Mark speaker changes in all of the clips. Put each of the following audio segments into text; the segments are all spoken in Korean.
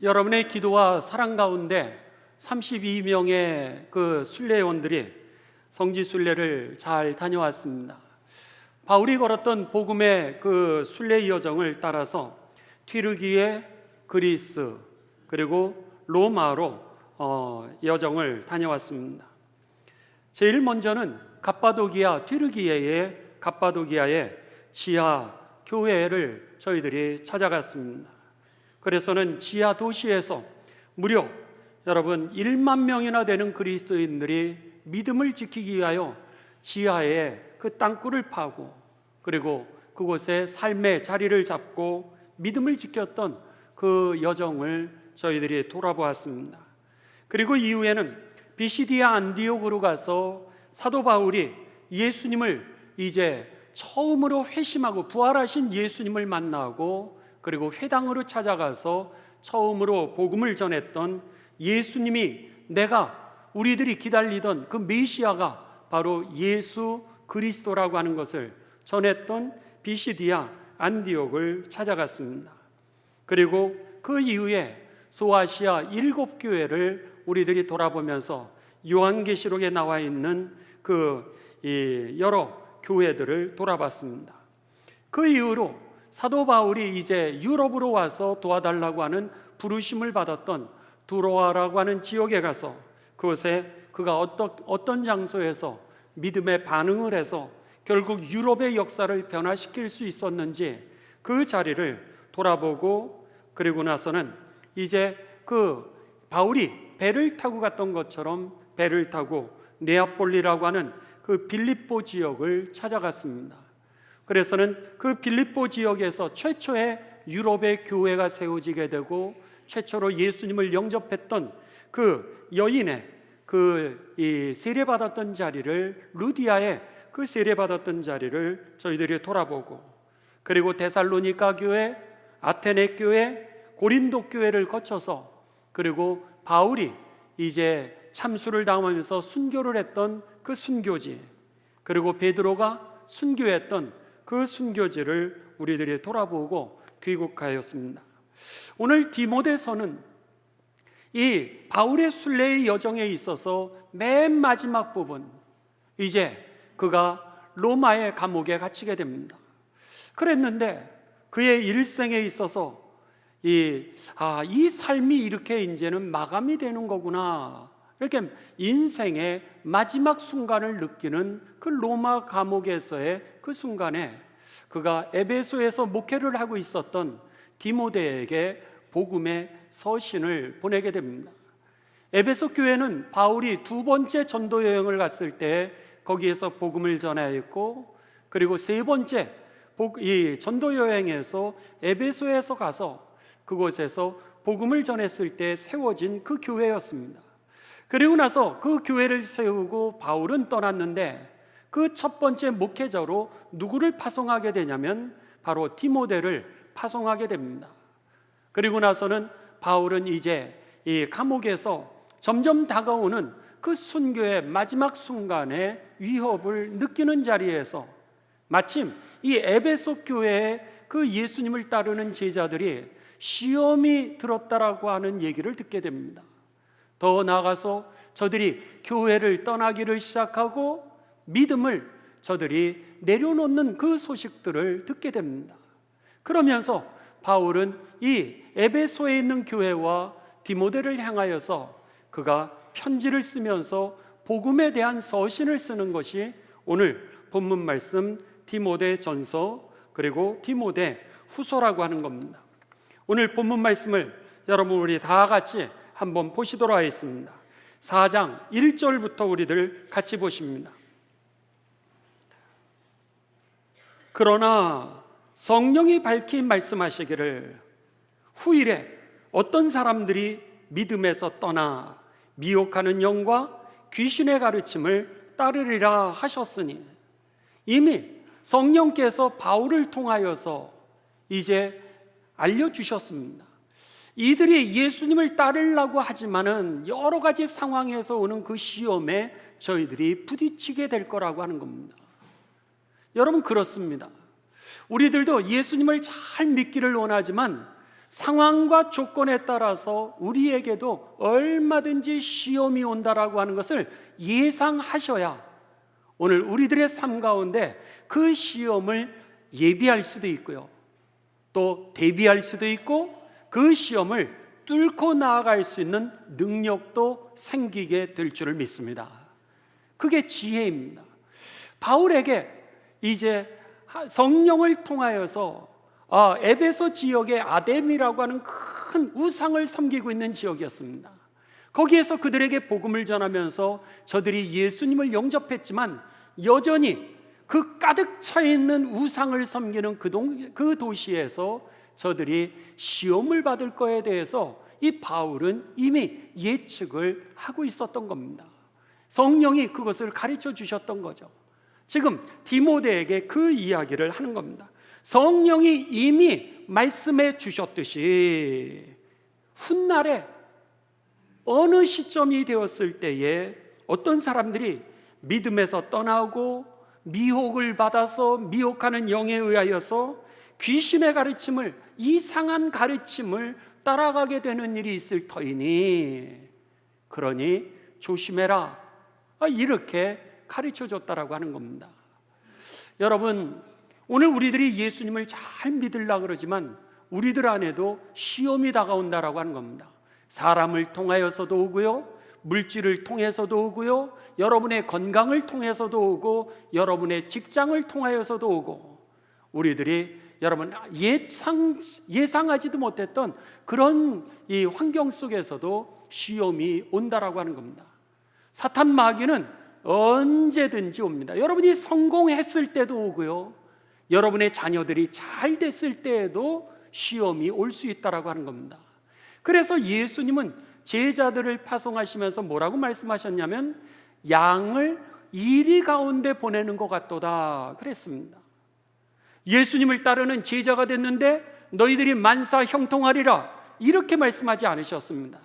Speaker 1: 여러분의 기도와 사랑 가운데 32명의 그 순례원들이 성지 순례를 잘 다녀왔습니다. 바울이 걸었던 복음의 그 순례 여정을 따라서 튀르기에, 그리스, 그리고 로마로 여정을 다녀왔습니다. 제일 먼저는 튀르기야의 지하 교회를 저희들이 찾아갔습니다. 그래서는 지하 도시에서 무려 여러분 1만 명이나 되는 그리스도인들이 믿음을 지키기 위하여 지하에 그 땅굴을 파고, 그리고 그곳에 삶의 자리를 잡고 믿음을 지켰던 그 여정을 저희들이 돌아보았습니다. 그리고 이후에는 비시디아 안디옥으로 가서 사도 바울이 예수님을 이제 처음으로 회심하고 부활하신 예수님을 만나고, 그리고 회당으로 찾아가서 처음으로 복음을 전했던 예수님이, 우리들이 기다리던 그 메시아가 바로 예수 그리스도라고 하는 것을 전했던 비시디아 안디옥을 찾아갔습니다. 그리고 그 이후에 소아시아 7교회를 우리들이 돌아보면서 요한계시록에 나와 있는 여러 교회들을 돌아봤습니다. 그 이후로 사도 바울이 이제 유럽으로 와서 도와달라고 하는 부르심을 받았던 두로아라고 하는 지역에 가서 그곳에 그가 어떤 장소에서 믿음의 반응을 해서 결국 유럽의 역사를 변화시킬 수 있었는지 그 자리를 돌아보고, 그리고 나서는 이제 그 바울이 배를 타고 갔던 것처럼 배를 타고 네아폴리라고 하는 그 빌립보 지역을 찾아갔습니다. 그래서는 그 빌립보 지역에서 최초의 유럽의 교회가 세워지게 되고, 최초로 예수님을 영접했던 그 여인의 이 세례받았던 자리를, 루디아의 그 세례받았던 자리를 저희들이 돌아보고, 그리고 데살로니가 교회, 아테네 교회, 고린도 교회를 거쳐서, 그리고 바울이 이제 참수를 당하면서 순교를 했던 그 순교지, 그리고 베드로가 순교했던 그 순교지를 우리들이 돌아보고 귀국하였습니다. 오늘 디모데서는 이 바울의 순례의 여정에 있어서 맨 마지막 부분, 이제 그가 로마의 감옥에 갇히게 됩니다. 그랬는데 그의 일생에 있어서 이 삶이 이렇게 이제는 마감이 되는 거구나, 이렇게 인생의 마지막 순간을 느끼는 그 로마 감옥에서의 그 순간에 그가 에베소에서 목회를 하고 있었던 디모데에게 복음의 서신을 보내게 됩니다. 에베소 교회는 바울이 2번째 전도 여행을 갔을 때 거기에서 복음을 전하였고, 그리고 3번째 이 전도 여행에서 에베소에서 가서 그곳에서 복음을 전했을 때 세워진 그 교회였습니다. 그리고 나서 그 교회를 세우고 바울은 떠났는데, 그 첫 번째 목회자로 누구를 파송하게 되냐면 바로 디모데를 파송하게 됩니다. 그리고 나서는 바울은 이제 이 감옥에서 점점 다가오는 그 순교의 마지막 순간에 위협을 느끼는 자리에서 마침 이 에베소 교회에 그 예수님을 따르는 제자들이 시험이 들었다라고 하는 얘기를 듣게 됩니다. 더 나아가서 저들이 교회를 떠나기를 시작하고 믿음을 저들이 내려놓는 그 소식들을 듣게 됩니다. 그러면서 바울은 이 에베소에 있는 교회와 디모데를 향하여서 그가 편지를 쓰면서 복음에 대한 서신을 쓰는 것이 오늘 본문 말씀 디모데 전서, 그리고 디모데 후서라고 하는 겁니다. 오늘 본문 말씀을 여러분 우리 다 같이 한번 보시도록 하겠습니다. 4장 1절부터 우리들 같이 보십니다. 그러나 성령이 밝히 말씀하시기를 후일에 어떤 사람들이 믿음에서 떠나 미혹하는 영과 귀신의 가르침을 따르리라 하셨으니, 이미 성령께서 바울을 통하여서 이제 알려주셨습니다. 이들이 예수님을 따르려고 하지만은 여러 가지 상황에서 오는 그 시험에 저희들이 부딪히게 될 거라고 하는 겁니다. 여러분, 그렇습니다. 우리들도 예수님을 잘 믿기를 원하지만 상황과 조건에 따라서 우리에게도 얼마든지 시험이 온다라고 하는 것을 예상하셔야 오늘 우리들의 삶 가운데 그 시험을 예비할 수도 있고요, 또 대비할 수도 있고 그 시험을 뚫고 나아갈 수 있는 능력도 생기게 될 줄을 믿습니다. 그게 지혜입니다. 바울에게 이제 성령을 통하여서 에베소 지역의 아뎀이라고 하는 큰 우상을 섬기고 있는 지역이었습니다. 거기에서 그들에게 복음을 전하면서 저들이 예수님을 영접했지만 여전히 그 가득 차 있는 우상을 섬기는 그 도시에서 저들이 시험을 받을 거에 대해서 이 바울은 이미 예측을 하고 있었던 겁니다. 성령이 그것을 가르쳐 주셨던 거죠. 지금 디모데에게 그 이야기를 하는 겁니다. 성령이 이미 말씀해 주셨듯이 훗날에 어느 시점이 되었을 때에 어떤 사람들이 믿음에서 떠나고 미혹을 받아서 미혹하는 영에 의하여서 귀신의 가르침을, 이상한 가르침을 따라가게 되는 일이 있을 터이니 그러니 조심해라, 이렇게 가르쳐 줬다라고 하는 겁니다. 여러분, 오늘 우리들이 예수님을 잘 믿으려고 그러지만 우리들 안에도 시험이 다가온다라고 하는 겁니다. 사람을 통하여서도 오고요, 물질을 통해서도 오고요, 여러분의 건강을 통해서도 오고, 여러분의 직장을 통하여서도 오고, 우리들이 여러분 예상하지도 못했던 그런 이 환경 속에서도 시험이 온다라고 하는 겁니다. 사탄 마귀는 언제든지 옵니다. 여러분이 성공했을 때도 오고요, 여러분의 자녀들이 잘 됐을 때에도 시험이 올 수 있다라고 하는 겁니다. 그래서 예수님은 제자들을 파송하시면서 뭐라고 말씀하셨냐면 양을 이리 가운데 보내는 것 같도다 그랬습니다. 예수님을 따르는 제자가 됐는데 너희들이 만사 형통하리라 이렇게 말씀하지 않으셨습니다.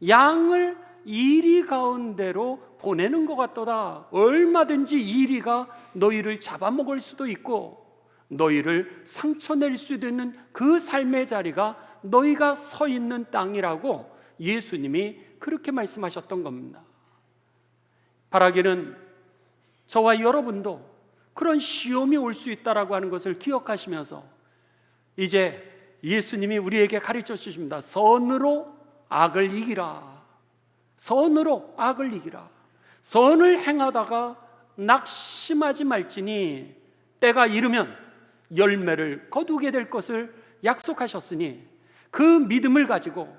Speaker 1: 양을 이리 가운데로 보내는 것 같도다. 얼마든지 이리가 너희를 잡아먹을 수도 있고 너희를 상처낼 수도 있는 그 삶의 자리가 너희가 서 있는 땅이라고 예수님이 그렇게 말씀하셨던 겁니다. 바라기는 저와 여러분도 그런 시험이 올 수 있다라고 하는 것을 기억하시면서 이제 예수님이 우리에게 가르쳐 주십니다. 선으로 악을 이기라. 선으로 악을 이기라. 선을 행하다가 낙심하지 말지니 때가 이르면 열매를 거두게 될 것을 약속하셨으니 그 믿음을 가지고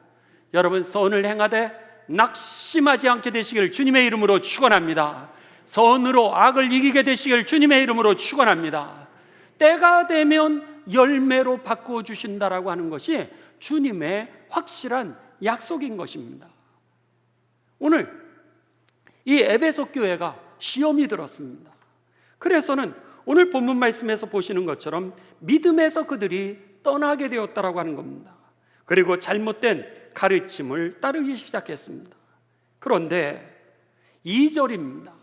Speaker 1: 여러분 선을 행하되 낙심하지 않게 되시기를 주님의 이름으로 축원합니다. 선으로 악을 이기게 되시기를 주님의 이름으로 축원합니다. 때가 되면 열매로 바꾸어 주신다라고 하는 것이 주님의 확실한 약속인 것입니다. 오늘 이 에베소 교회가 시험이 들었습니다. 그래서는 오늘 본문 말씀에서 보시는 것처럼 믿음에서 그들이 떠나게 되었다라고 하는 겁니다. 그리고 잘못된 가르침을 따르기 시작했습니다. 그런데 2절입니다.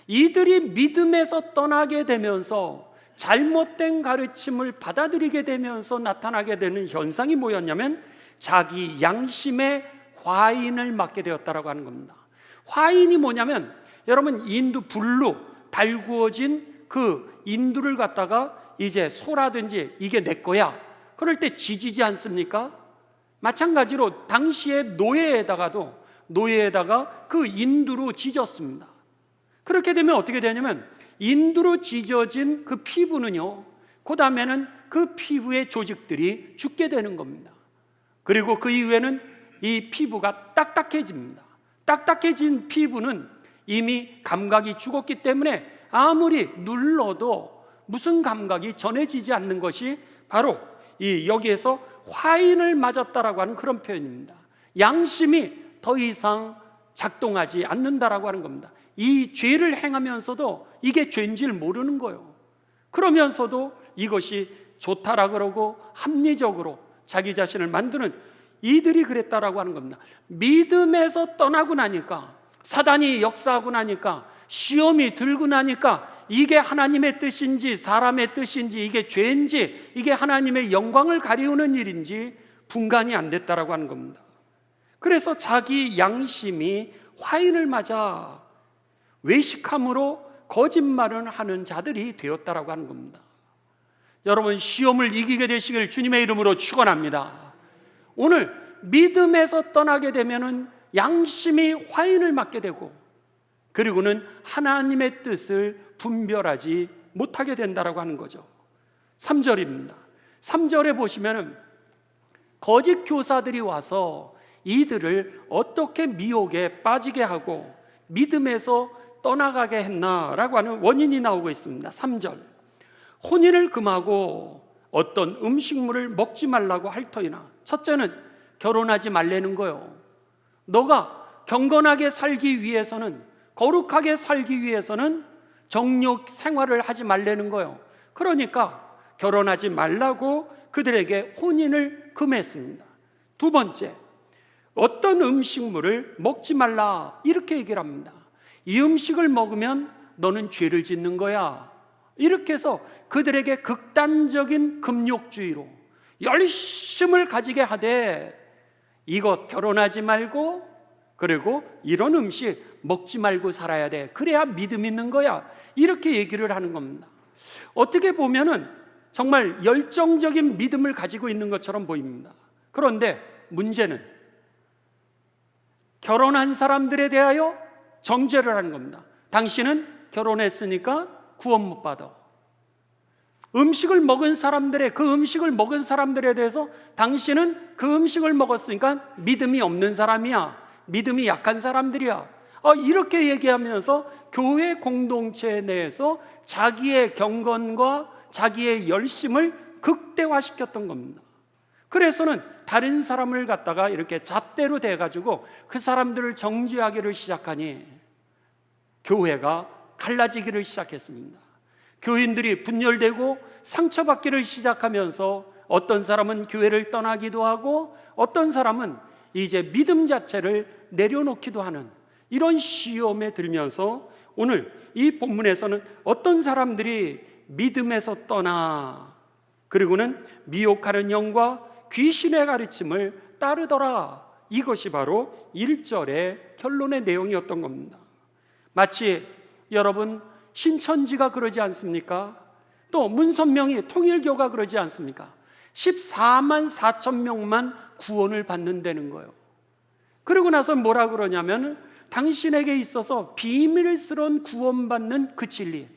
Speaker 1: 이들이 믿음에서 떠나게 되면서 잘못된 가르침을 받아들이게 되면서 나타나게 되는 현상이 뭐였냐면 자기 양심의 화인을 맞게 되었다라고 하는 겁니다. 화인이 뭐냐면 여러분 인두 불로 달구어진 그 인두를 갖다가 이제 소라든지 이게 내 거야 그럴 때 지지지 않습니까? 마찬가지로 당시의 노예에다가 그 인두로 지졌습니다. 그렇게 되면 어떻게 되냐면 인두로 지져진 그 피부는요, 그 다음에는 그 피부의 조직들이 죽게 되는 겁니다. 그리고 그 이후에는 이 피부가 딱딱해집니다. 딱딱해진 피부는 이미 감각이 죽었기 때문에 아무리 눌러도 무슨 감각이 전해지지 않는 것이 바로 이 여기에서 화인을 맞았다라고 하는 그런 표현입니다. 양심이 더 이상 작동하지 않는다라고 하는 겁니다. 이 죄를 행하면서도 이게 죄인지를 모르는 거예요. 그러면서도 이것이 좋다라 그러고 합리적으로 자기 자신을 만드는 이들이 그랬다라고 하는 겁니다. 믿음에서 떠나고 나니까, 사단이 역사하고 나니까, 시험이 들고 나니까 이게 하나님의 뜻인지 사람의 뜻인지, 이게 죄인지 이게 하나님의 영광을 가리우는 일인지 분간이 안 됐다라고 하는 겁니다. 그래서 자기 양심이 화인을 맞아 외식함으로 거짓말을 하는 자들이 되었다라고 하는 겁니다. 여러분, 시험을 이기게 되시길 주님의 이름으로 축원합니다. 오늘 믿음에서 떠나게 되면은 양심이 화인을 맞게 되고, 그리고는 하나님의 뜻을 분별하지 못하게 된다라고 하는 거죠. 3절입니다. 3절에 보시면은 거짓 교사들이 와서 이들을 어떻게 미혹에 빠지게 하고 믿음에서 떠나가게 했나라고 하는 원인이 나오고 있습니다. 3절, 혼인을 금하고 어떤 음식물을 먹지 말라고 할 터이나. 첫째는 결혼하지 말라는 거예요. 너가 경건하게 살기 위해서는, 거룩하게 살기 위해서는 정욕 생활을 하지 말라는 거예요. 그러니까 결혼하지 말라고 그들에게 혼인을 금했습니다. 두 번째, 어떤 음식물을 먹지 말라 이렇게 얘기를 합니다. 이 음식을 먹으면 너는 죄를 짓는 거야. 이렇게 해서 그들에게 극단적인 금욕주의로 열심을 가지게 하되, 이것 결혼하지 말고, 그리고 이런 음식 먹지 말고 살아야 돼. 그래야 믿음 있는 거야. 이렇게 얘기를 하는 겁니다. 어떻게 보면은 정말 열정적인 믿음을 가지고 있는 것처럼 보입니다. 그런데 문제는 결혼한 사람들에 대하여 정죄를 하는 겁니다. 당신은 결혼했으니까 구원 못 받아. 음식을 먹은 사람들의, 그 음식을 먹은 사람들에 대해서 당신은 그 음식을 먹었으니까 믿음이 없는 사람이야. 믿음이 약한 사람들이야. 이렇게 얘기하면서 교회 공동체 내에서 자기의 경건과 자기의 열심을 극대화시켰던 겁니다. 그래서는 다른 사람을 갖다가 이렇게 잣대로 대가지고 그 사람들을 정죄하기를 시작하니 교회가 갈라지기를 시작했습니다. 교인들이 분열되고 상처받기를 시작하면서 어떤 사람은 교회를 떠나기도 하고 어떤 사람은 이제 믿음 자체를 내려놓기도 하는 이런 시험에 들면서 오늘 이 본문에서는 어떤 사람들이 믿음에서 떠나 그리고는 미혹하는 영과 귀신의 가르침을 따르더라. 이것이 바로 1절의 결론의 내용이었던 겁니다. 마치 여러분 신천지가 그러지 않습니까? 또 문선명이 통일교가 그러지 않습니까? 14만 4천 명만 구원을 받는다는 거예요. 그러고 나서 뭐라 그러냐면 당신에게 있어서 비밀스러운 구원받는 그 진리,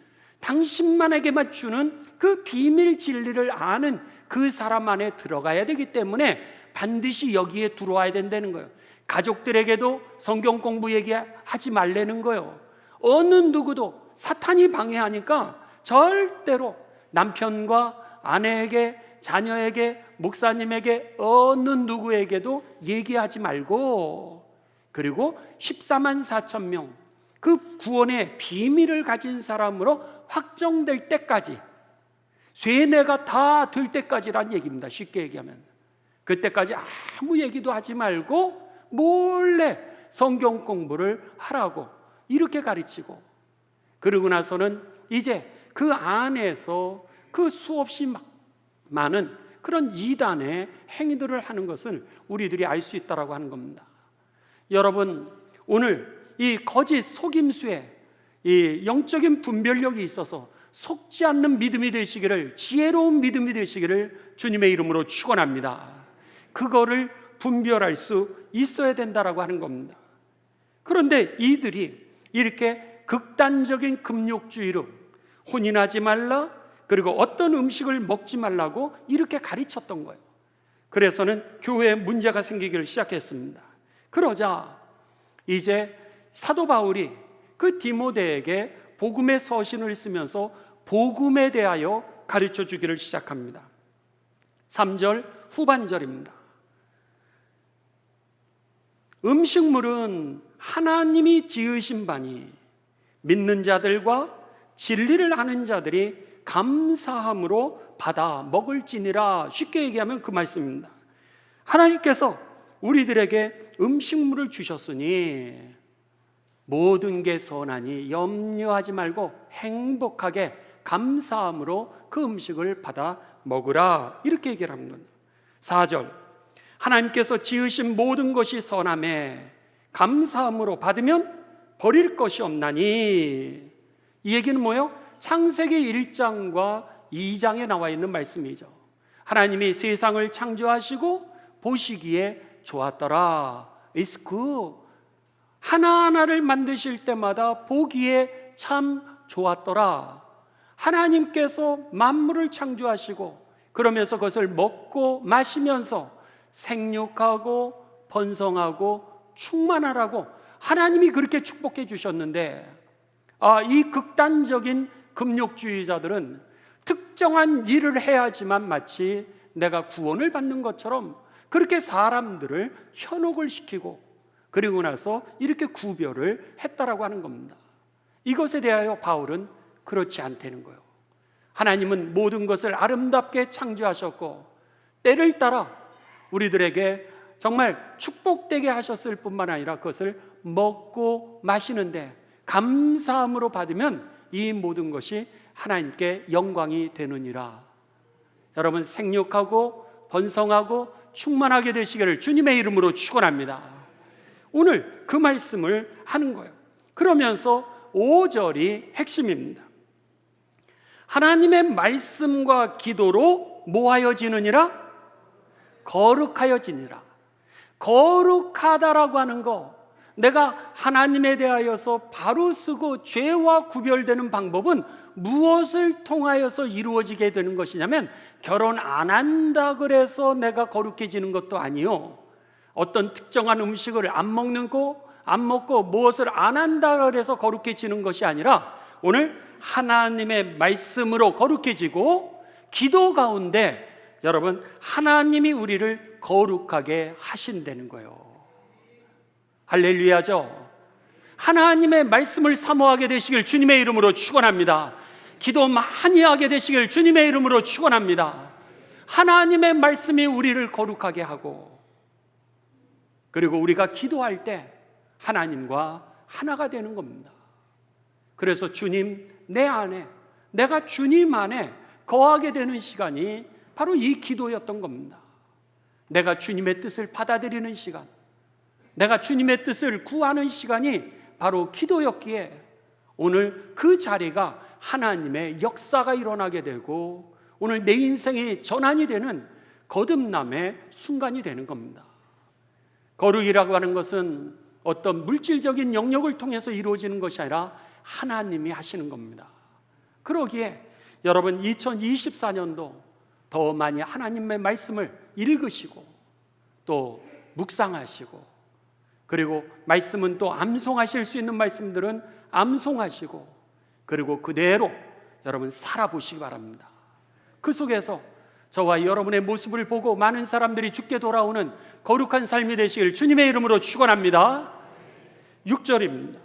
Speaker 1: 당신만에게만 주는 그 비밀 진리를 아는 그 사람 안에 들어가야 되기 때문에 반드시 여기에 들어와야 된다는 거예요. 가족들에게도 성경 공부 얘기하지 말라는 거예요. 어느 누구도 사탄이 방해하니까 절대로 남편과 아내에게, 자녀에게, 목사님에게, 어느 누구에게도 얘기하지 말고, 그리고 14만 4천 명 그 구원의 비밀을 가진 사람으로 확정될 때까지, 쇠뇌가 다 될 때까지란 얘기입니다. 쉽게 얘기하면 그때까지 아무 얘기도 하지 말고 몰래 성경 공부를 하라고 이렇게 가르치고, 그러고 나서는 이제 그 안에서 그 수없이 많은 그런 이단의 행위들을 하는 것을 우리들이 알 수 있다라고 하는 겁니다. 여러분, 오늘 이 거짓 속임수에 이 영적인 분별력이 있어서 속지 않는 믿음이 되시기를, 지혜로운 믿음이 되시기를 주님의 이름으로 축원합니다. 그거를 분별할 수 있어야 된다라고 하는 겁니다. 그런데 이들이 이렇게 극단적인 금욕주의로 혼인하지 말라, 그리고 어떤 음식을 먹지 말라고 이렇게 가르쳤던 거예요. 그래서는 교회에 문제가 생기기를 시작했습니다. 그러자 이제 사도 바울이 그 디모데에게 복음의 서신을 쓰면서 복음에 대하여 가르쳐 주기를 시작합니다. 3절 후반절입니다. 음식물은 하나님이 지으신 바니 믿는 자들과 진리를 아는 자들이 감사함으로 받아 먹을지니라. 쉽게 얘기하면 그 말씀입니다. 하나님께서 우리들에게 음식물을 주셨으니 모든 게 선하니 염려하지 말고 행복하게 감사함으로 그 음식을 받아 먹으라. 이렇게 얘기를 합니다. 4절, 하나님께서 지으신 모든 것이 선함에 감사함으로 받으면 버릴 것이 없나니. 이 얘기는 뭐예요? 창세기 1장과 2장에 나와 있는 말씀이죠. 하나님이 세상을 창조하시고 보시기에 좋았더라. It's good. 하나하나를 만드실 때마다 보기에 참 좋았더라. 하나님께서 만물을 창조하시고 그러면서 그것을 먹고 마시면서 생육하고 번성하고 충만하라고 하나님이 그렇게 축복해 주셨는데, 이 극단적인 금욕주의자들은 특정한 일을 해야지만 마치 내가 구원을 받는 것처럼 그렇게 사람들을 현혹을 시키고 그리고 나서 이렇게 구별을 했다라고 하는 겁니다. 이것에 대하여 바울은 그렇지 않다는 거예요. 하나님은 모든 것을 아름답게 창조하셨고 때를 따라 우리들에게 정말 축복되게 하셨을 뿐만 아니라 그것을 먹고 마시는데 감사함으로 받으면 이 모든 것이 하나님께 영광이 되느니라. 여러분, 생육하고 번성하고 충만하게 되시기를 주님의 이름으로 축원합니다. 오늘 그 말씀을 하는 거예요. 그러면서 5절이 핵심입니다. 하나님의 말씀과 기도로 뭐하여지느니라? 거룩하여지니라. 거룩하다라고 하는 거, 내가 하나님에 대하여서 바로 쓰고 죄와 구별되는 방법은 무엇을 통하여서 이루어지게 되는 것이냐면, 결혼 안 한다 그래서 내가 거룩해지는 것도 아니요, 어떤 특정한 음식을 안 먹고 무엇을 안 한다 그래서 거룩해지는 것이 아니라 오늘 하나님의 말씀으로 거룩해지고 기도 가운데 여러분 하나님이 우리를 거룩하게 하신다는 거예요. 할렐루야죠. 하나님의 말씀을 사모하게 되시길 주님의 이름으로 축원합니다. 기도 많이 하게 되시길 주님의 이름으로 축원합니다. 하나님의 말씀이 우리를 거룩하게 하고, 그리고 우리가 기도할 때 하나님과 하나가 되는 겁니다. 그래서 주님 내 안에, 내가 주님 안에 거하게 되는 시간이 바로 이 기도였던 겁니다. 내가 주님의 뜻을 받아들이는 시간, 내가 주님의 뜻을 구하는 시간이 바로 기도였기에 오늘 그 자리가 하나님의 역사가 일어나게 되고 오늘 내 인생의 전환이 되는 거듭남의 순간이 되는 겁니다. 거룩이라고 하는 것은 어떤 물질적인 영역을 통해서 이루어지는 것이 아니라 하나님이 하시는 겁니다. 그러기에 여러분 2024년도 더 많이 하나님의 말씀을 읽으시고 또 묵상하시고, 그리고 말씀은 또 암송하실 수 있는 말씀들은 암송하시고, 그리고 그대로 여러분 살아보시기 바랍니다. 그 속에서 저와 여러분의 모습을 보고 많은 사람들이 주께 돌아오는 거룩한 삶이 되시길 주님의 이름으로 축원합니다. 6절입니다.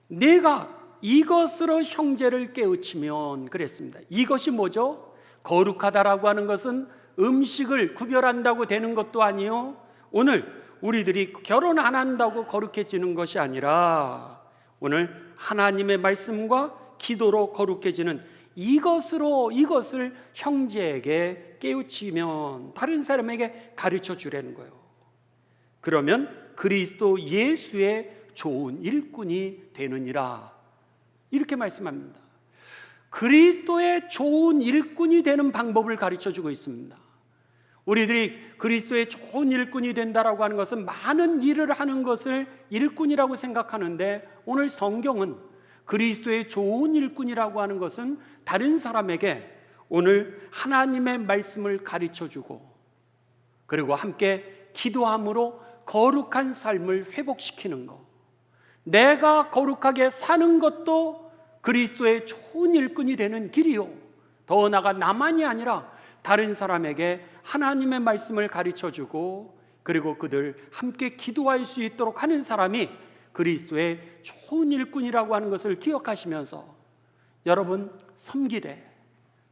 Speaker 1: 내가 이것으로 형제를 깨우치면, 그랬습니다. 이것이 뭐죠? 거룩하다라고 하는 것은 음식을 구별한다고 되는 것도 아니요, 오늘 우리들이 결혼 안 한다고 거룩해지는 것이 아니라 오늘 하나님의 말씀과 기도로 거룩해지는 이것을 형제에게 깨우치면, 다른 사람에게 가르쳐 주라는 거예요. 그러면 그리스도 예수의 좋은 일꾼이 되느니라, 이렇게 말씀합니다. 그리스도의 좋은 일꾼이 되는 방법을 가르쳐 주고 있습니다. 우리들이 그리스도의 좋은 일꾼이 된다라고 하는 것은 많은 일을 하는 것을 일꾼이라고 생각하는데, 오늘 성경은 그리스도의 좋은 일꾼이라고 하는 것은 다른 사람에게 오늘 하나님의 말씀을 가르쳐 주고, 그리고 함께 기도함으로 거룩한 삶을 회복시키는 것, 내가 거룩하게 사는 것도 그리스도의 좋은 일꾼이 되는 길이요, 더 나아가 나만이 아니라 다른 사람에게 하나님의 말씀을 가르쳐 주고, 그리고 그들 함께 기도할 수 있도록 하는 사람이 그리스도의 좋은 일꾼이라고 하는 것을 기억하시면서 여러분 섬기되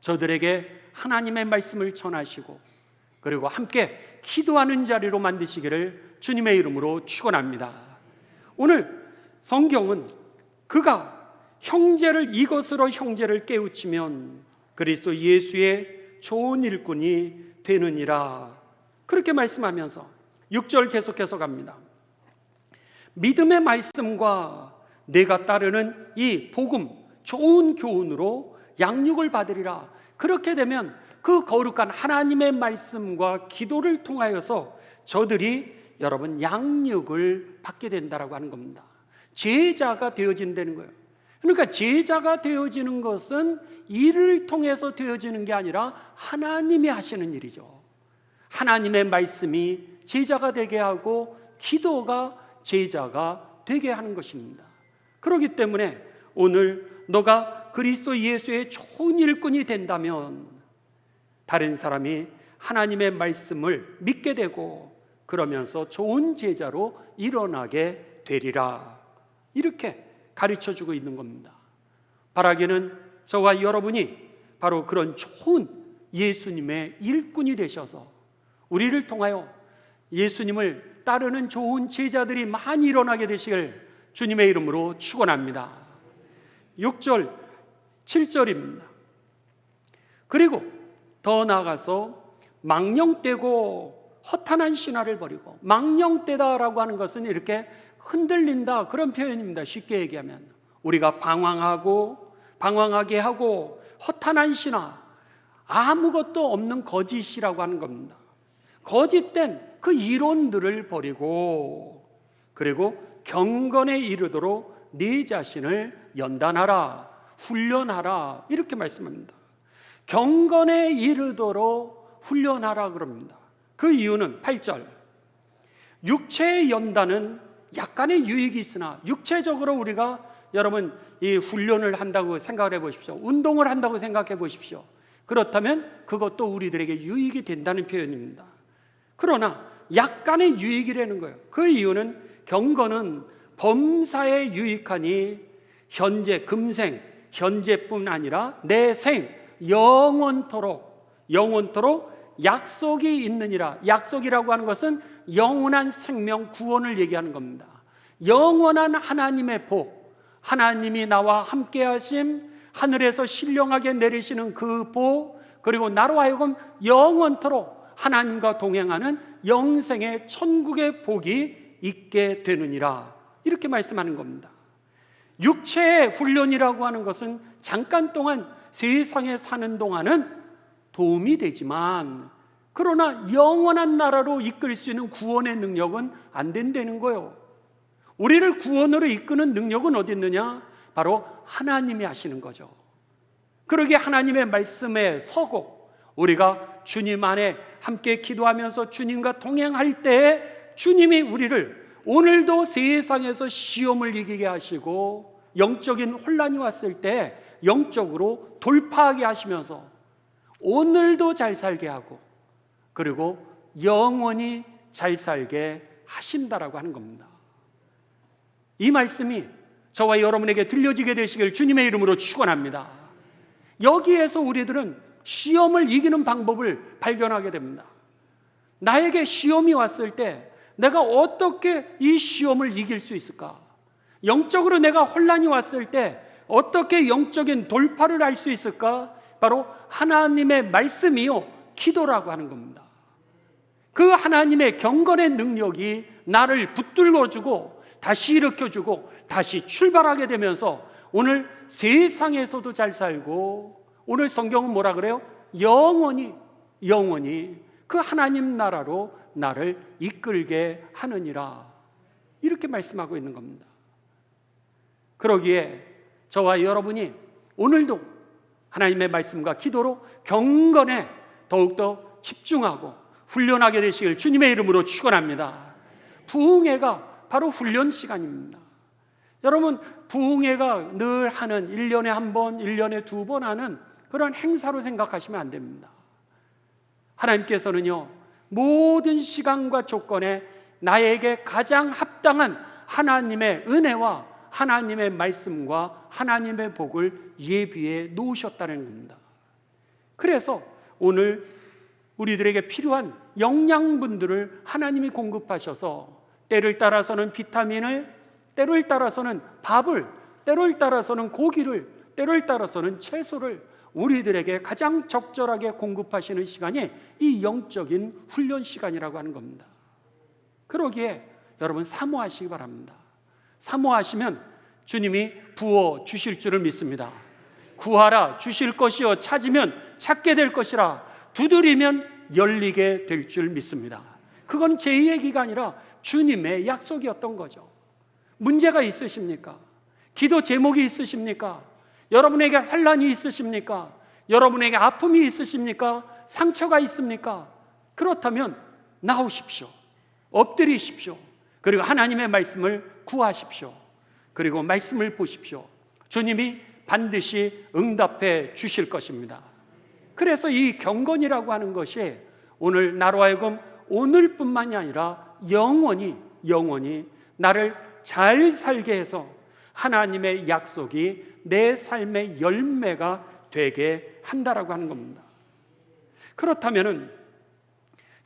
Speaker 1: 저들에게 하나님의 말씀을 전하시고, 그리고 함께 기도하는 자리로 만드시기를 주님의 이름으로 축원합니다. 오늘 성경은 그가 이것으로 형제를 깨우치면 그리스도 예수의 좋은 일꾼이 되느니라, 그렇게 말씀하면서 6절 계속해서 갑니다. 믿음의 말씀과 내가 따르는 이 복음, 좋은 교훈으로 양육을 받으리라. 그렇게 되면 그 거룩한 하나님의 말씀과 기도를 통하여서 저들이 여러분 양육을 받게 된다라고 하는 겁니다. 제자가 되어진다는 거예요. 그러니까 제자가 되어지는 것은 일을 통해서 되어지는 게 아니라 하나님이 하시는 일이죠. 하나님의 말씀이 제자가 되게 하고 기도가 제자가 되게 하는 것입니다. 그렇기 때문에 오늘 너가 그리스도 예수의 좋은 일꾼이 된다면 다른 사람이 하나님의 말씀을 믿게 되고 그러면서 좋은 제자로 일어나게 되리라. 이렇게 가르쳐주고 있는 겁니다. 바라기는 저와 여러분이 바로 그런 좋은 예수님의 일꾼이 되셔서 우리를 통하여 예수님을 따르는 좋은 제자들이 많이 일어나게 되시길 주님의 이름으로 축원합니다. 6절, 7절입니다. 그리고 더 나아가서 망령되고 허탄한 신화를 버리고, 망령되다라고 하는 것은 이렇게 흔들린다 그런 표현입니다. 쉽게 얘기하면 우리가 방황하게 하고 허탄한 신화, 아무것도 없는 거짓이라고 하는 겁니다. 거짓된 그 이론들을 버리고 그리고 경건에 이르도록 네 자신을 연단하라, 훈련하라 이렇게 말씀합니다. 경건에 이르도록 훈련하라 그럽니다. 그 이유는 8절, 육체의 연단은 약간의 유익이 있으나, 육체적으로 우리가 여러분 이 훈련을 한다고 생각을 해보십시오. 운동을 한다고 생각해 보십시오. 그렇다면 그것도 우리들에게 유익이 된다는 표현입니다. 그러나 약간의 유익이라는 거예요. 그 이유는 경건은 범사에 유익하니 현재 금생, 현재뿐 아니라 내생 영원토록 약속이 있느니라. 약속이라고 하는 것은 영원한 생명, 구원을 얘기하는 겁니다. 영원한 하나님의 복, 하나님이 나와 함께 하심, 하늘에서 신령하게 내리시는 그 복, 그리고 나로 하여금 영원토록 하나님과 동행하는 영생의 천국의 복이 있게 되느니라. 이렇게 말씀하는 겁니다. 육체의 훈련이라고 하는 것은 잠깐 동안 세상에 사는 동안은 도움이 되지만, 그러나 영원한 나라로 이끌 수 있는 구원의 능력은 안 된다는 거예요. 우리를 구원으로 이끄는 능력은 어디 있느냐? 바로 하나님이 하시는 거죠. 그러기에 하나님의 말씀에 서고 우리가 주님 안에 함께 기도하면서 주님과 동행할 때 주님이 우리를 오늘도 세상에서 시험을 이기게 하시고 영적인 혼란이 왔을 때 영적으로 돌파하게 하시면서 오늘도 잘 살게 하고 그리고 영원히 잘 살게 하신다라고 하는 겁니다. 이 말씀이 저와 여러분에게 들려지게 되시길 주님의 이름으로 축원합니다. 여기에서 우리들은 시험을 이기는 방법을 발견하게 됩니다. 나에게 시험이 왔을 때 내가 어떻게 이 시험을 이길 수 있을까? 영적으로 내가 혼란이 왔을 때 어떻게 영적인 돌파를 할 수 있을까? 바로 하나님의 말씀이요, 기도라고 하는 겁니다. 그 하나님의 경건의 능력이 나를 붙들어주고 다시 일으켜주고 다시 출발하게 되면서 오늘 세상에서도 잘 살고, 오늘 성경은 뭐라 그래요? 영원히 그 하나님 나라로 나를 이끌게 하느니라, 이렇게 말씀하고 있는 겁니다. 그러기에 저와 여러분이 오늘도 하나님의 말씀과 기도로 경건에 더욱더 집중하고 훈련하게 되시길 주님의 이름으로 축원합니다. 부흥회가 바로 훈련 시간입니다. 여러분, 부흥회가 늘 하는 1년에 한 번, 1년에 두 번 하는 그런 행사로 생각하시면 안 됩니다. 하나님께서는요, 모든 시간과 조건에 나에게 가장 합당한 하나님의 은혜와 하나님의 말씀과 하나님의 복을 예비해 놓으셨다는 겁니다. 그래서 오늘 우리들에게 필요한 영양분들을 하나님이 공급하셔서 때를 따라서는 비타민을, 때를 따라서는 밥을, 때를 따라서는 고기를, 때를 따라서는 채소를 우리들에게 가장 적절하게 공급하시는 시간이 이 영적인 훈련 시간이라고 하는 겁니다. 그러기에 여러분 사모하시기 바랍니다. 사모하시면 주님이 부어 주실 줄을 믿습니다. 구하라 주실 것이요 찾으면 찾게 될 것이라 두드리면 열리게 될 줄 믿습니다. 그건 제 얘기가 아니라 주님의 약속이었던 거죠. 문제가 있으십니까? 기도 제목이 있으십니까? 여러분에게 환난이 있으십니까? 여러분에게 아픔이 있으십니까? 상처가 있습니까? 그렇다면 나오십시오. 엎드리십시오. 그리고 하나님의 말씀을 구하십시오. 그리고 말씀을 보십시오. 주님이 반드시 응답해 주실 것입니다. 그래서 이 경건이라고 하는 것이 오늘 나로 하여금 오늘뿐만이 아니라 영원히 나를 잘 살게 해서 하나님의 약속이 내 삶의 열매가 되게 한다라고 하는 겁니다. 그렇다면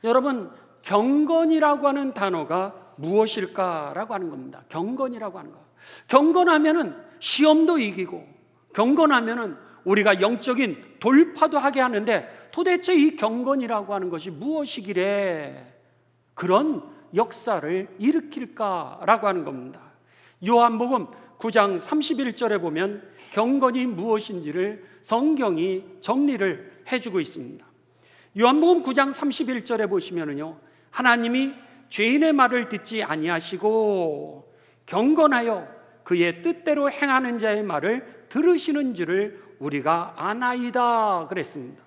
Speaker 1: 여러분, 경건이라고 하는 단어가 무엇일까라고 하는 겁니다. 경건이라고 하는 거. 경건하면은 시험도 이기고, 경건하면은 우리가 영적인 돌파도 하게 하는데, 도대체 이 경건이라고 하는 것이 무엇이기래 그런 역사를 일으킬까라고 하는 겁니다. 요한복음 9장 31절에 보면 경건이 무엇인지를 성경이 정리를 해주고 있습니다. 요한복음 9장 31절에 보시면은요, 하나님이 죄인의 말을 듣지 아니하시고 경건하여 그의 뜻대로 행하는 자의 말을 들으시는 줄을 우리가 아나이다 그랬습니다.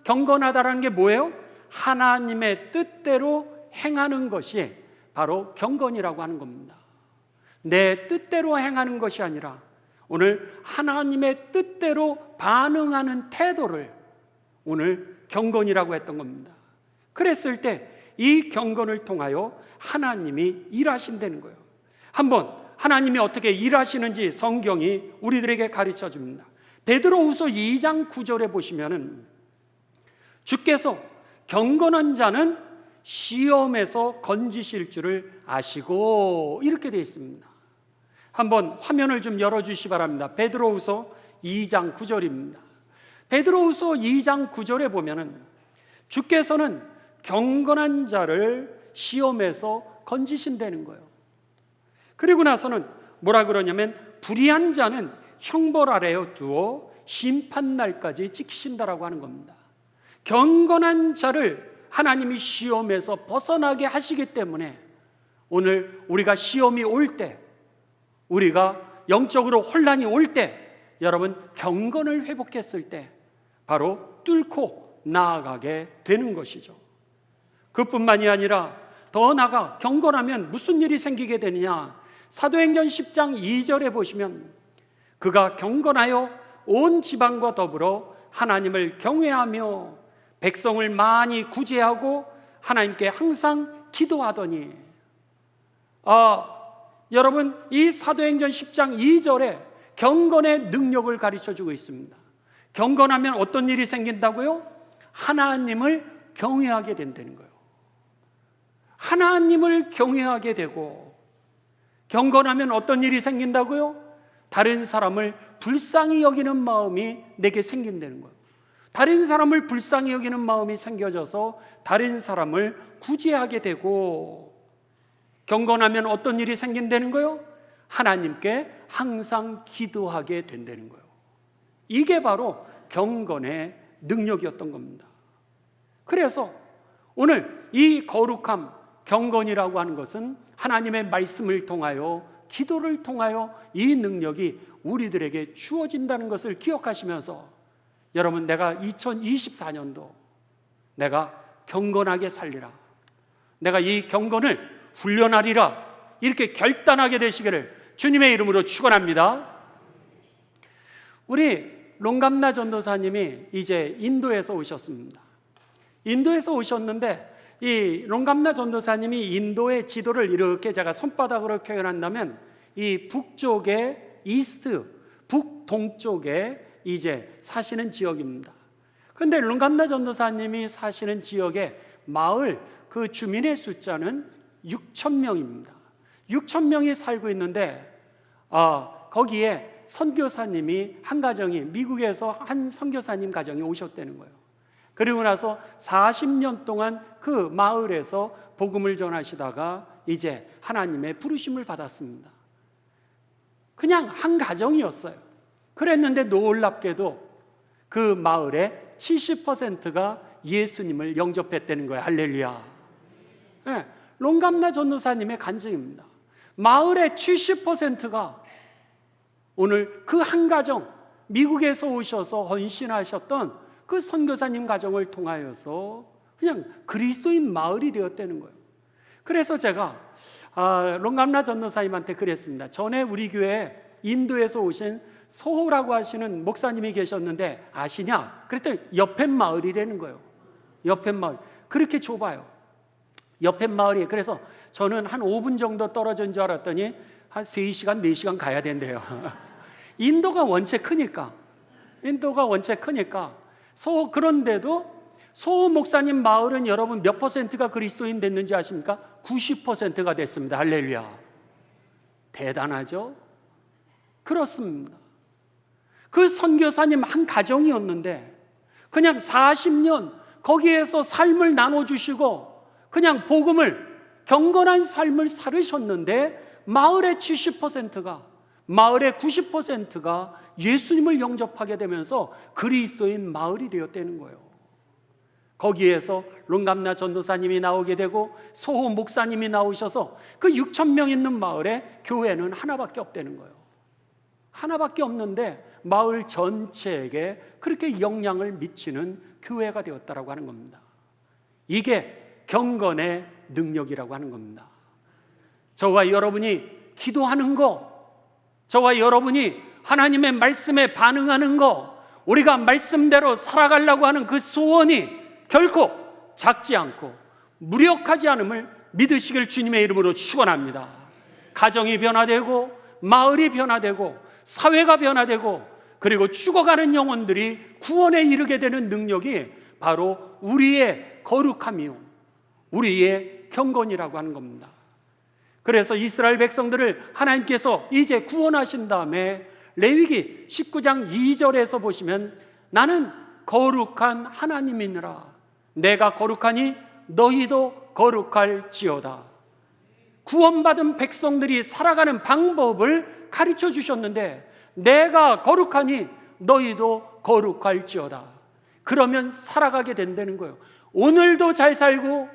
Speaker 1: 경건하다라는 게 뭐예요? 하나님의 뜻대로 행하는 것이 바로 경건이라고 하는 겁니다. 내 뜻대로 행하는 것이 아니라 오늘 하나님의 뜻대로 반응하는 태도를 오늘 경건이라고 했던 겁니다. 그랬을 때 이 경건을 통하여 하나님이 일하신다는 거예요. 한번 하나님이 어떻게 일하시는지 성경이 우리들에게 가르쳐 줍니다. 베드로후서 2장 9절에 보시면은 주께서 경건한 자는 시험에서 건지실 줄을 아시고 이렇게 되어 있습니다. 한번 화면을 좀 열어주시기 바랍니다. 베드로후서 2장 9절입니다. 베드로후서 2장 9절에 보면은 주께서는 경건한 자를 시험에서 건지신다는 거예요. 그리고 나서는 뭐라 그러냐면 불의한 자는 형벌 아래에 두어 심판날까지 지키신다라고 하는 겁니다. 경건한 자를 하나님이 시험에서 벗어나게 하시기 때문에 오늘 우리가 시험이 올 때, 우리가 영적으로 혼란이 올 때, 여러분 경건을 회복했을 때 바로 뚫고 나아가게 되는 것이죠. 그뿐만이 아니라 더 나아가 경건하면 무슨 일이 생기게 되느냐? 사도행전 10장 2절에 보시면 그가 경건하여 온 지방과 더불어 하나님을 경외하며 백성을 많이 구제하고 하나님께 항상 기도하더니, 여러분 이 사도행전 10장 2절에 경건의 능력을 가르쳐주고 있습니다. 경건하면 어떤 일이 생긴다고요? 하나님을 경외하게 된다는 거예요. 하나님을 경외하게 되고, 경건하면 어떤 일이 생긴다고요? 다른 사람을 불쌍히 여기는 마음이 내게 생긴다는 거예요. 다른 사람을 불쌍히 여기는 마음이 생겨져서 다른 사람을 구제하게 되고, 경건하면 어떤 일이 생긴다는 거예요? 하나님께 항상 기도하게 된다는 거예요. 이게 바로 경건의 능력이었던 겁니다. 그래서 오늘 이 거룩함, 경건이라고 하는 것은 하나님의 말씀을 통하여, 기도를 통하여 이 능력이 우리들에게 주어진다는 것을 기억하시면서, 여러분 내가 2024년도 내가 경건하게 살리라, 내가 이 경건을 훈련하리라, 이렇게 결단하게 되시기를 주님의 이름으로 축원합니다. 우리 롱감나 전도사님이 이제 인도에서 오셨습니다. 인도에서 오셨는데 이 롱감나 전도사님이 인도의 지도를 이렇게 제가 손바닥으로 표현한다면 이 북쪽의 이스트, 북동쪽에 이제 사시는 지역입니다. 그런데 롱감나 전도사님이 사시는 지역의 마을, 그 주민의 숫자는 6,000명입니다. 6,000명이 살고 있는데 거기에 선교사님이 한 가정이, 미국에서 한 선교사님 가정이 오셨다는 거예요. 그리고 나서 40년 동안 그 마을에서 복음을 전하시다가 이제 하나님의 부르심을 받았습니다. 그냥 한 가정이었어요. 그랬는데 놀랍게도 그 마을의 70%가 예수님을 영접했다는 거예요. 할렐루야. 네, 롱감나 전도사님의 간증입니다. 마을의 70%가 오늘 그 한 가정, 미국에서 오셔서 헌신하셨던 그 선교사님 가정을 통하여서 그냥 그리스도인 마을이 되었다는 거예요. 그래서 제가 롱감나 전도사님한테 그랬습니다. 전에 우리 교회에 인도에서 오신 소호라고 하시는 목사님이 계셨는데 아시냐? 그랬더니 옆에 마을이라는 거예요. 옆에 마을. 그렇게 좁아요. 옆에 마을이. 그래서 저는 한 5분 정도 떨어진 줄 알았더니 한 3시간, 4시간 가야 된대요. 인도가 원체 크니까. 그런데도 소호 목사님 마을은 여러분 몇 퍼센트가 그리스도인 됐는지 아십니까? 90%가 됐습니다. 할렐루야. 대단하죠? 그렇습니다. 그 선교사님 한 가정이었는데 그냥 40년 거기에서 삶을 나눠주시고 그냥 복음을, 경건한 삶을 살으셨는데 마을의 70%가, 마을의 90%가 예수님을 영접하게 되면서 그리스도인 마을이 되었다는 거예요. 거기에서 롱감나 전도사님이 나오게 되고 소호 목사님이 나오셔서 그 6,000명 있는 마을에 교회는 하나밖에 없다는 거예요. 하나밖에 없는데 마을 전체에게 그렇게 영향을 미치는 교회가 되었다라고 하는 겁니다. 이게 경건의 능력이라고 하는 겁니다. 저와 여러분이 기도하는 거, 저와 여러분이 하나님의 말씀에 반응하는 거, 우리가 말씀대로 살아가려고 하는 그 소원이 결코 작지 않고 무력하지 않음을 믿으시길 주님의 이름으로 축원합니다. 가정이 변화되고 마을이 변화되고 사회가 변화되고 그리고 죽어가는 영혼들이 구원에 이르게 되는 능력이 바로 우리의 거룩함이요, 우리의 경건이라고 하는 겁니다. 그래서 이스라엘 백성들을 하나님께서 이제 구원하신 다음에 레위기 19장 2절에서 보시면 나는 거룩한 하나님이니라, 내가 거룩하니 너희도 거룩할지어다. 구원받은 백성들이 살아가는 방법을 가르쳐 주셨는데 내가 거룩하니 너희도 거룩할지어다. 그러면 살아가게 된다는 거예요. 오늘도 잘 살고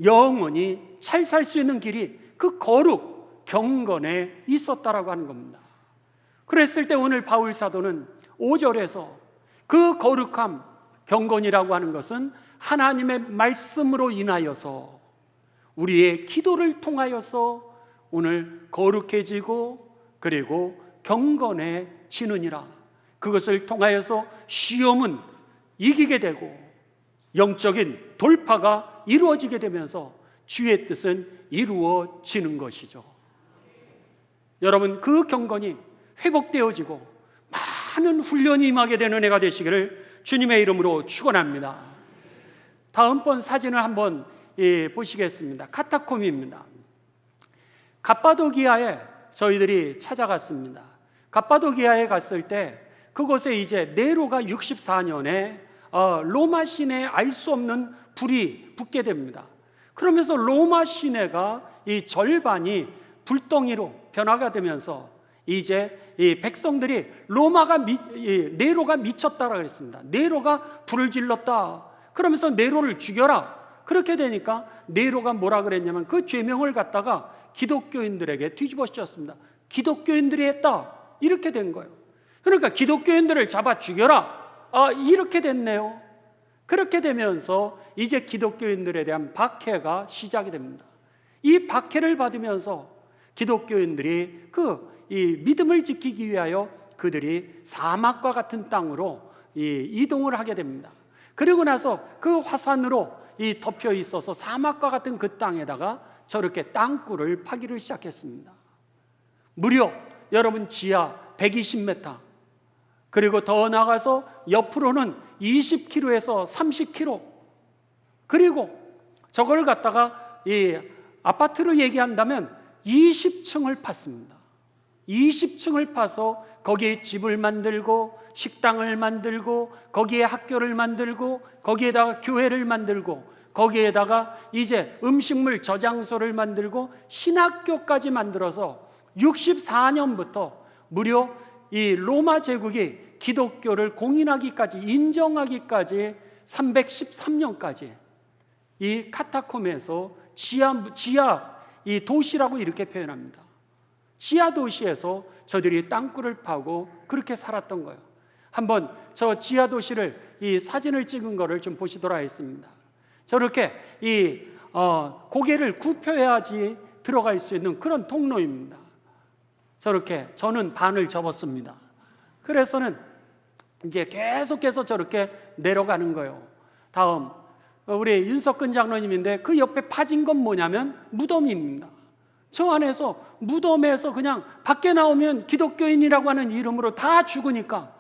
Speaker 1: 영원히 잘 살 수 있는 길이 그 거룩, 경건에 있었다라고 하는 겁니다. 그랬을 때 오늘 바울 사도는 5절에서 그 거룩함, 경건이라고 하는 것은 하나님의 말씀으로 인하여서 우리의 기도를 통하여서 오늘 거룩해지고 그리고 경건해지느니라. 그것을 통하여서 시험은 이기게 되고 영적인 돌파가 이루어지게 되면서 주의 뜻은 이루어지는 것이죠. 여러분, 그 경건이 회복되어지고 많은 훈련이 임하게 되는 해가 되시기를 주님의 이름으로 축원합니다. 다음번 사진을 한번 보시겠습니다. 카타콤입니다. 갑바도기아에 저희들이 찾아갔습니다. 갑바도기아에 갔을 때 그곳에 이제 네로가 64년에 로마 시내에 알 수 없는 불이 붙게 됩니다. 그러면서 로마 시내가 이 절반이 불덩이로 변화가 되면서 이제 이 백성들이 네로가 미쳤다라고 그랬습니다. 네로가 불을 질렀다. 그러면서 네로를 죽여라. 그렇게 되니까 네로가 뭐라 그랬냐면 그 죄명을 갖다가 기독교인들에게 뒤집어 씌웠습니다. 기독교인들이 했다. 이렇게 된 거예요. 그러니까 기독교인들을 잡아 죽여라. 이렇게 됐네요. 그렇게 되면서 이제 기독교인들에 대한 박해가 시작이 됩니다. 이 박해를 받으면서 기독교인들이 이 믿음을 지키기 위하여 그들이 사막과 같은 땅으로 이동을 하게 됩니다. 그리고 나서 그 화산으로 덮여 있어서 사막과 같은 그 땅에다가 저렇게 땅굴을 파기를 시작했습니다. 무려 여러분 지하 120m, 그리고 더 나가서 옆으로는 20km에서 30km, 그리고 저걸 갖다가 이 아파트로 얘기한다면 20층을 팠습니다. 20층을 파서 거기에 집을 만들고 식당을 만들고 거기에 학교를 만들고 거기에다가 교회를 만들고 거기에다가 이제 음식물 저장소를 만들고 신학교까지 만들어서 64년부터 무려 이 로마 제국이 기독교를 공인하기까지, 인정하기까지 313년까지 이 카타콤에서 지하 이 도시라고 이렇게 표현합니다. 지하 도시에서 저들이 땅굴을 파고 그렇게 살았던 거예요. 한번 저 지하 도시를 이 사진을 찍은 거를 좀 보시도록 하겠습니다. 저렇게 이 고개를 굽혀야지 들어갈 수 있는 그런 통로입니다. 저렇게 저는 반을 접었습니다. 그래서는 이제 계속해서 저렇게 내려가는 거예요. 다음 우리 윤석근 장로님인데 그 옆에 파진 건 뭐냐면 무덤입니다. 저 안에서 무덤에서 그냥 밖에 나오면 기독교인이라고 하는 이름으로 다 죽이니까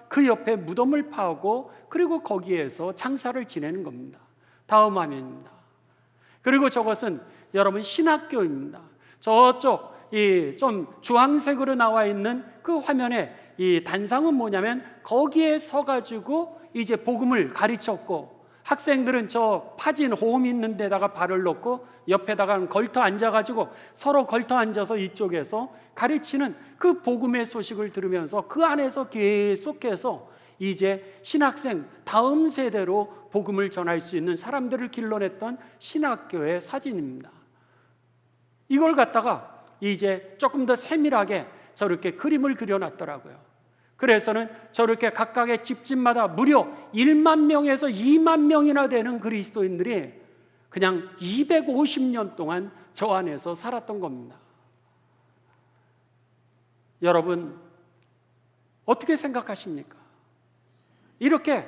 Speaker 1: 그 옆에 무덤을 파고 그리고 거기에서 장사를 지내는 겁니다. 다음 화면입니다. 그리고 저것은 여러분 신학교입니다. 저쪽 이 좀 주황색으로 나와 있는 그 화면에 이 단상은 뭐냐면 거기에 서가지고 이제 복음을 가르쳤고 학생들은 저 파진 호음 있는 데다가 발을 놓고 옆에다가 걸터 앉아가지고 서로 걸터 앉아서 이쪽에서 가르치는 그 복음의 소식을 들으면서 그 안에서 계속해서 이제 신학생 다음 세대로 복음을 전할 수 있는 사람들을 길러냈던 신학교의 사진입니다. 이걸 갖다가 이제 조금 더 세밀하게 저렇게 그림을 그려놨더라고요. 그래서는 저렇게 각각의 집집마다 무려 1만 명에서 2만 명이나 되는 그리스도인들이 그냥 250년 동안 저 안에서 살았던 겁니다. 여러분 어떻게 생각하십니까? 이렇게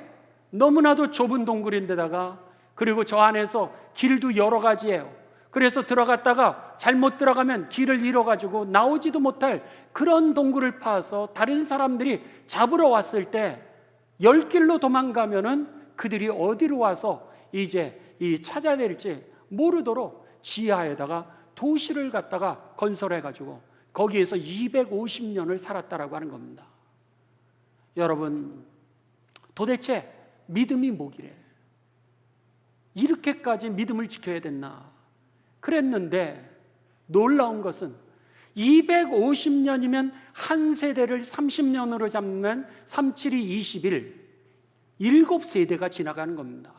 Speaker 1: 너무나도 좁은 동굴인데다가 그리고 저 안에서 길도 여러 가지예요. 그래서 들어갔다가 잘못 들어가면 길을 잃어가지고 나오지도 못할 그런 동굴을 파서 다른 사람들이 잡으러 왔을 때 열길로 도망가면은 그들이 어디로 와서 이제 이 찾아야 될지 모르도록 지하에다가 도시를 갖다가 건설해가지고 거기에서 250년을 살았다라고 하는 겁니다. 여러분 도대체 믿음이 뭐기래? 이렇게까지 믿음을 지켜야 됐나? 그랬는데 놀라운 것은 250년이면 한 세대를 30년으로 잡는 372 21 7세대가 지나가는 겁니다.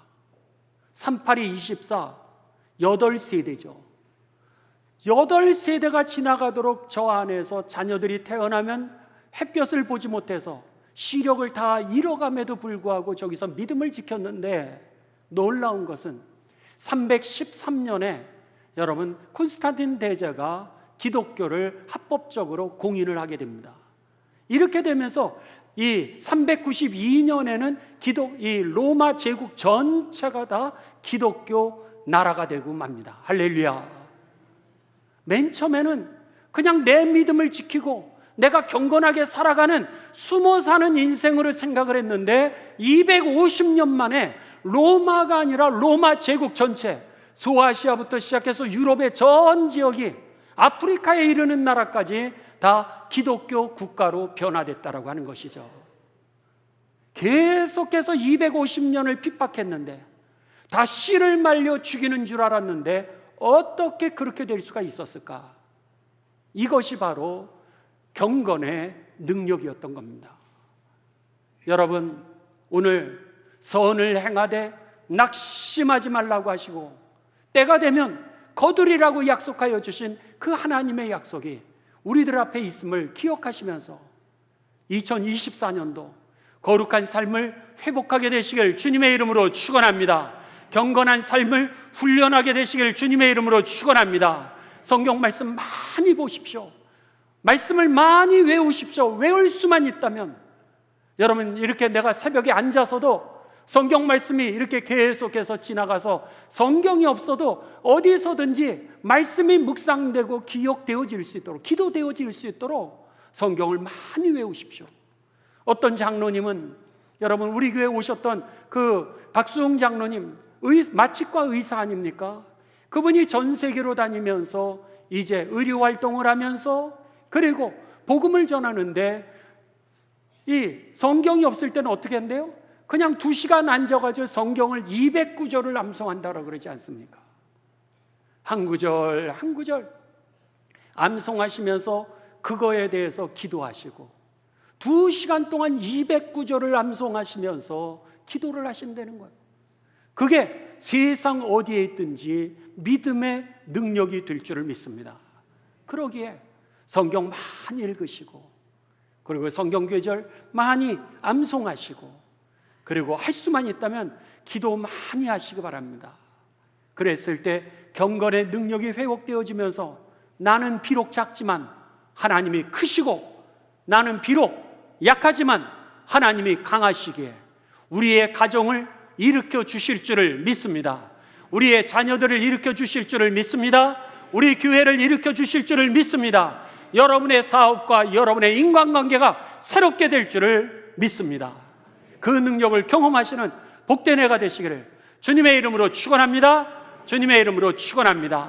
Speaker 1: 382 24 8세대죠. 8세대가 지나가도록 저 안에서 자녀들이 태어나면 햇볕을 보지 못해서 시력을 다 잃어감에도 불구하고 저기서 믿음을 지켰는데 놀라운 것은 313년에 여러분 콘스탄틴 대제가 기독교를 합법적으로 공인을 하게 됩니다. 이렇게 되면서 이 392년에는 이 로마 제국 전체가 다 기독교 나라가 되고 맙니다. 할렐루야. 맨 처음에는 그냥 내 믿음을 지키고 내가 경건하게 살아가는 숨어 사는 인생으로 생각을 했는데 250년 만에 로마가 아니라 로마 제국 전체, 소아시아부터 시작해서 유럽의 전 지역이 아프리카에 이르는 나라까지 다 기독교 국가로 변화됐다라고 하는 것이죠. 계속해서 250년을 핍박했는데 다 씨를 말려 죽이는 줄 알았는데 어떻게 그렇게 될 수가 있었을까? 이것이 바로 경건의 능력이었던 겁니다. 여러분 오늘 선을 행하되 낙심하지 말라고 하시고 때가 되면 거두리라고 약속하여 주신 그 하나님의 약속이 우리들 앞에 있음을 기억하시면서 2024년도 거룩한 삶을 회복하게 되시길 주님의 이름으로 축원합니다. 경건한 삶을 훈련하게 되시길 주님의 이름으로 축원합니다. 성경 말씀 많이 보십시오. 말씀을 많이 외우십시오. 외울 수만 있다면 여러분 이렇게 내가 새벽에 앉아서도 성경 말씀이 이렇게 계속해서 지나가서 성경이 없어도 어디서든지 말씀이 묵상되고 기억되어질 수 있도록 기도되어질 수 있도록 성경을 많이 외우십시오. 어떤 장로님은 여러분 우리 교회 오셨던 그 박수홍 장로님 마취과 의사 아닙니까? 그분이 전 세계로 다니면서 이제 의료 활동을 하면서 그리고 복음을 전하는데 이 성경이 없을 때는 어떻게 한대요? 그냥 2시간 앉아가지고 성경을 209절을 암송한다고 그러지 않습니까? 한 구절 한 구절 암송하시면서 그거에 대해서 기도하시고 2시간 동안 209절을 암송하시면서 기도를 하신다는 거예요. 그게 세상 어디에 있든지 믿음의 능력이 될 줄을 믿습니다. 그러기에 성경 많이 읽으시고, 그리고 성경 구절 많이 암송하시고, 그리고 할 수만 있다면 기도 많이 하시기 바랍니다. 그랬을 때 경건의 능력이 회복되어지면서 나는 비록 작지만 하나님이 크시고, 나는 비록 약하지만 하나님이 강하시기에 우리의 가정을 일으켜 주실 줄을 믿습니다. 우리의 자녀들을 일으켜 주실 줄을 믿습니다. 우리 교회를 일으켜 주실 줄을 믿습니다. 여러분의 사업과 여러분의 인간관계가 새롭게 될 줄을 믿습니다. 그 능력을 경험하시는 복된 해가 되시기를 주님의 이름으로 축원합니다. 주님의 이름으로 축원합니다.